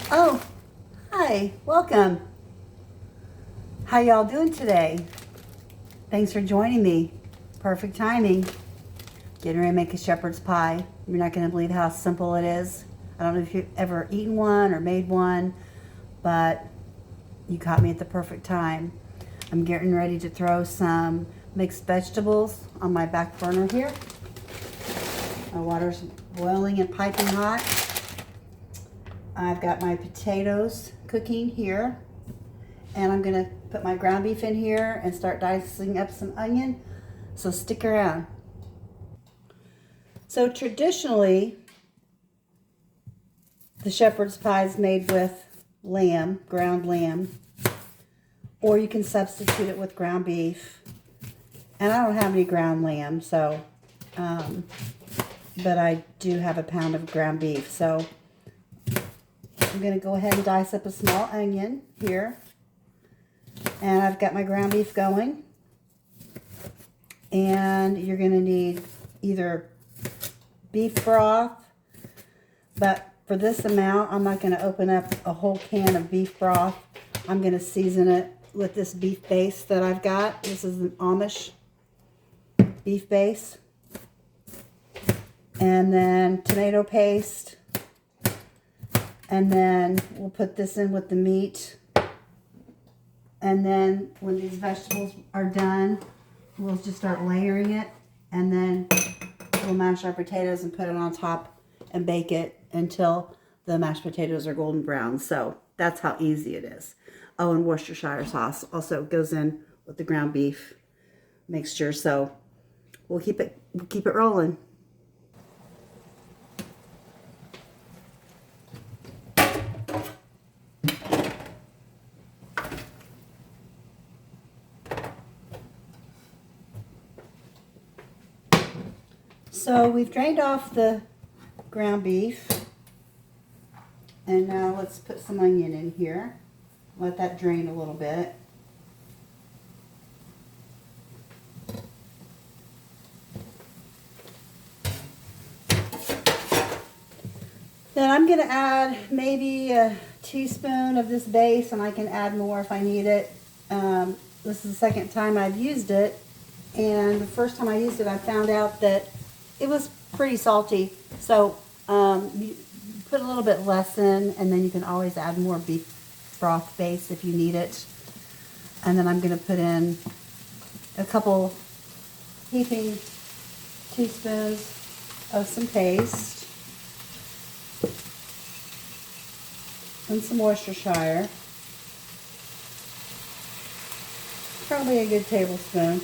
Oh, hi, welcome. How y'all doing today? Thanks for joining me. Perfect timing. Getting ready to make a shepherd's pie. You're not going to believe how simple it is. I don't know if you've ever eaten one or made one, but you caught me at the perfect time. I'm getting ready to throw some mixed vegetables on my back burner here. My water's boiling and piping hot. I've got my potatoes cooking here, and I'm gonna put my ground beef in here and start dicing up some onion, so stick around. So traditionally, the shepherd's pie is made with lamb, ground lamb, or you can substitute it with ground beef. And I don't have any ground lamb, so, but I do have a pound of ground beef, so I'm going to go ahead and dice up a small onion here. And I've got my ground beef going. And you're going to need either beef broth, but for this amount, I'm not going to open up a whole can of beef broth. I'm going to season it with this beef base that I've got. This is an Amish beef base. And then tomato paste. And then we'll put this in with the meat. And then when these vegetables are done, we'll just start layering it. And then we'll mash our potatoes and put it on top and bake it until the mashed potatoes are golden brown. So that's how easy it is. Oh, and Worcestershire sauce also goes in with the ground beef mixture. So we'll keep it rolling. So we've drained off the ground beef, and now let's put some onion in here. Let that drain a little bit. Then I'm going to add maybe a teaspoon of this base, and I can add more if I need it. This is the second time I've used it, and the first time I used it I found out that it was pretty salty, so you put a little bit less in, and then you can always add more beef broth base if you need it. And then I'm going to put in a couple heaping teaspoons of some paste and some Worcestershire, probably a good tablespoon.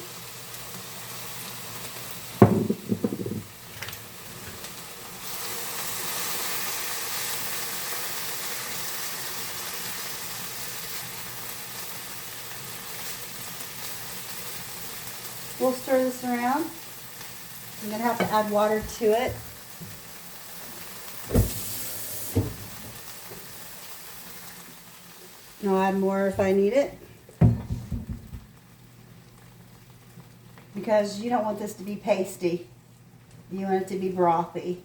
We'll stir this around. I'm going to have to add water to it. And I'll add more if I need it. Because you don't want this to be pasty. You want it to be brothy,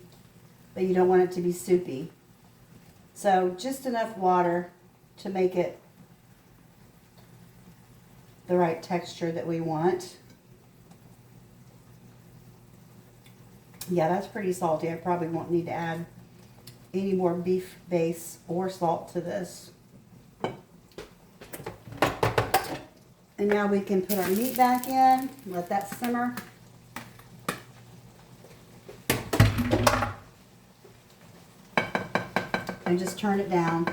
but you don't want it to be soupy. So just enough water to make it the right texture that we want. Yeah, that's pretty salty. I probably won't need to add any more beef base or salt to this. And now we can put our meat back in, let that simmer. And just turn it down.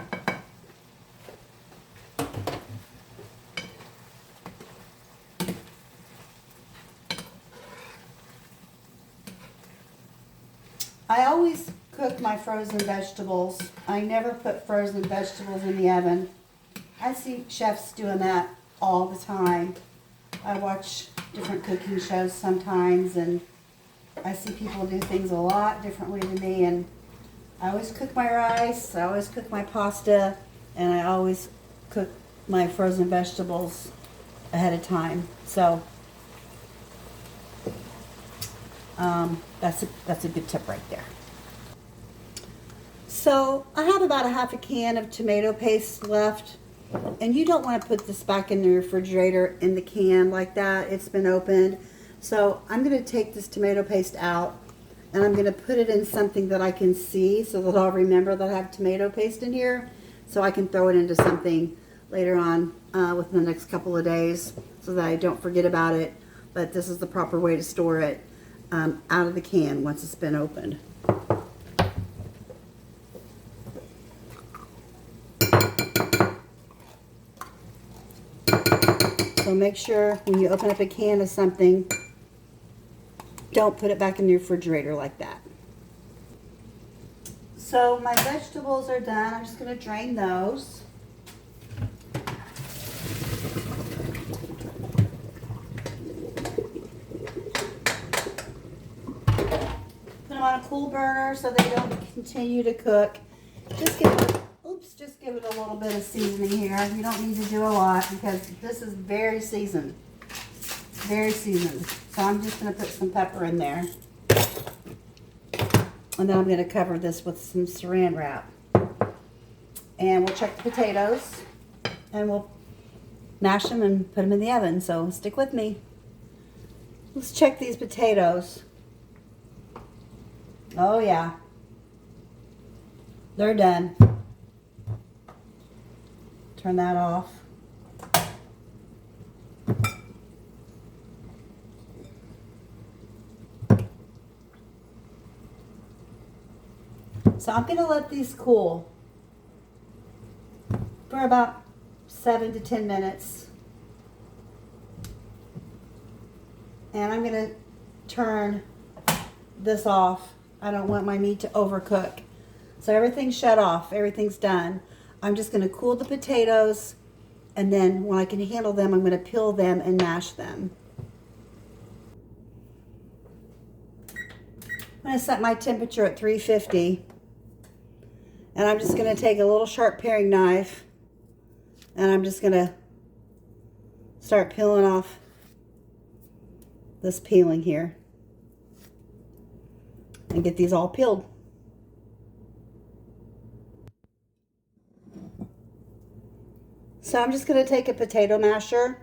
I always cook my frozen vegetables. I never put frozen vegetables in the oven. I see chefs doing that all the time. I watch different cooking shows sometimes, and I see people do things a lot differently than me. And I always cook my rice, I always cook my pasta, and I always cook my frozen vegetables ahead of time. So that's a good tip right there. So I have about a half a can of tomato paste left, and you don't want to put this back in the refrigerator in the can like that. It's been opened. So I'm going to take this tomato paste out, and I'm going to put it in something that I can see so that I'll remember that I have tomato paste in here, so I can throw it into something later on within the next couple of days so that I don't forget about it. But this is the proper way to store it out of the can once it's been opened. So make sure when you open up a can of something, don't put it back in the refrigerator like that. So my vegetables are done. I'm just going to drain those. Put them on a cool burner so they don't continue to cook. Just give it, just give it a little bit of seasoning here. You don't need to do a lot because this is very seasoned. Very seasoned. So I'm just going to put some pepper in there. And then I'm going to cover this with some saran wrap. And we'll check the potatoes. And we'll mash them and put them in the oven. So stick with me. Let's check these potatoes. Oh yeah. They're done. Turn that off. So I'm going to let these cool for about 7 to 10 minutes. And I'm going to turn this off. I don't want my meat to overcook. So everything's shut off. Everything's done. I'm just going to cool the potatoes, and then when I can handle them, I'm going to peel them and mash them. I'm going to set my temperature at 350. And I'm just going to take a little sharp paring knife, and I'm just going to start peeling off this peeling here and get these all peeled. So I'm just going to take a potato masher,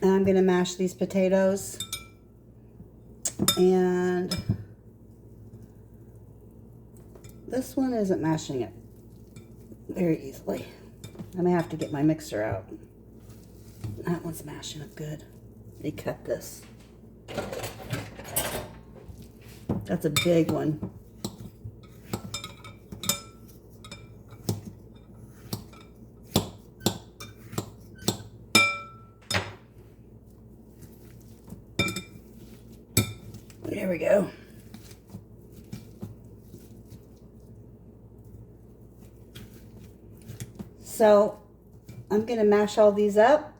and I'm going to mash these potatoes. And this one isn't mashing it very easily. I may have to get my mixer out. That one's mashing it good. Let me cut this. That's a big one. There we go. So I'm going to mash all these up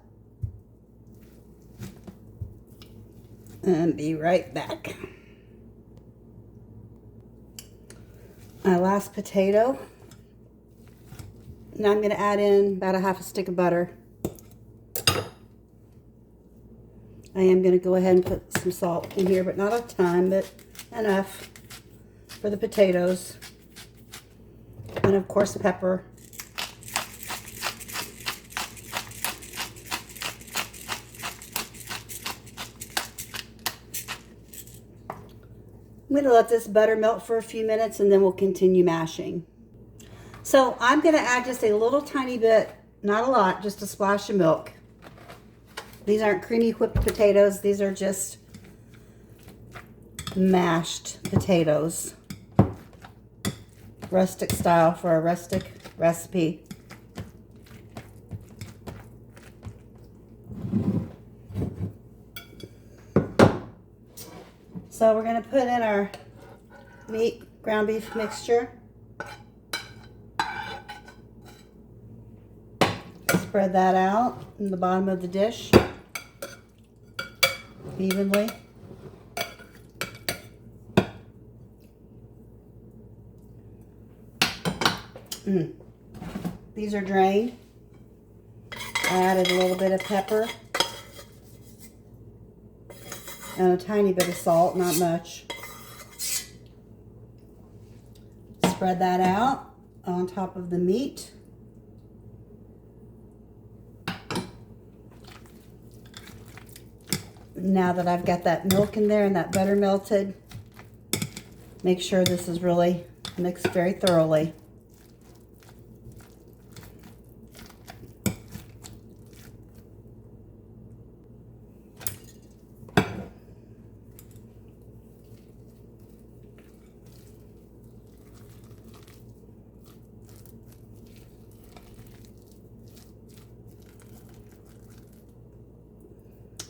and be right back. My last potato. Now I'm going to add in about a half a stick of butter. I am going to go ahead and put some salt in here, but not a ton, but enough for the potatoes. And of course pepper. I'm going to let this butter melt for a few minutes, and then we'll continue mashing. So I'm going to add just a little tiny bit, not a lot, just a splash of milk. These aren't creamy whipped potatoes. These are just mashed potatoes. Rustic style for a rustic recipe. So we're going to put in our meat ground beef mixture. Spread that out in the bottom of the dish evenly. These are drained. I added a little bit of pepper and a tiny bit of salt, not much. spread that out on top of the meat. Now that I've got that milk in there and that butter melted, make sure this is really mixed very thoroughly.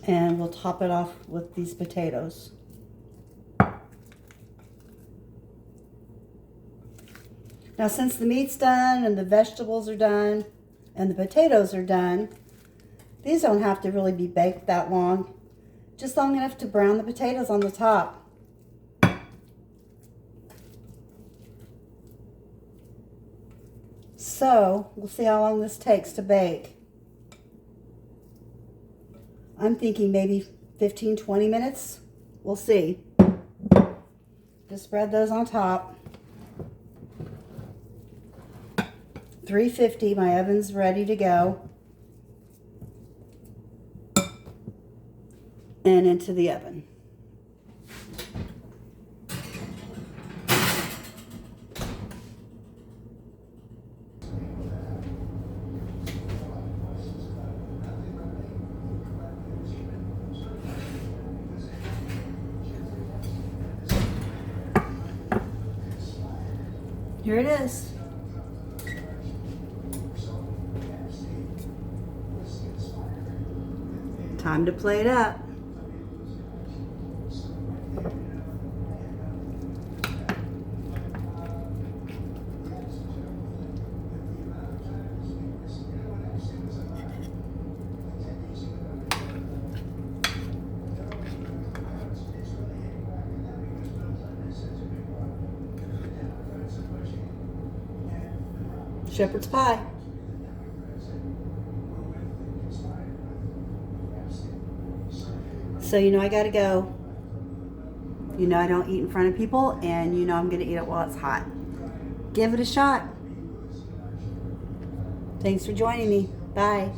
And we'll top it off with these potatoes. Now, since the meat's done and the vegetables are done and the potatoes are done, these don't have to really be baked that long, just long enough to brown the potatoes on the top. So, we'll see how long this takes to bake. I'm thinking maybe 15-20 minutes. We'll see. Just spread those on top. 350, my oven's ready to go. And into the oven. Here it is. Time to plate up. Shepherd's pie. So you know I gotta go. You know I don't eat in front of people, and you know I'm gonna eat it while it's hot. Give it a shot. Thanks for joining me. Bye.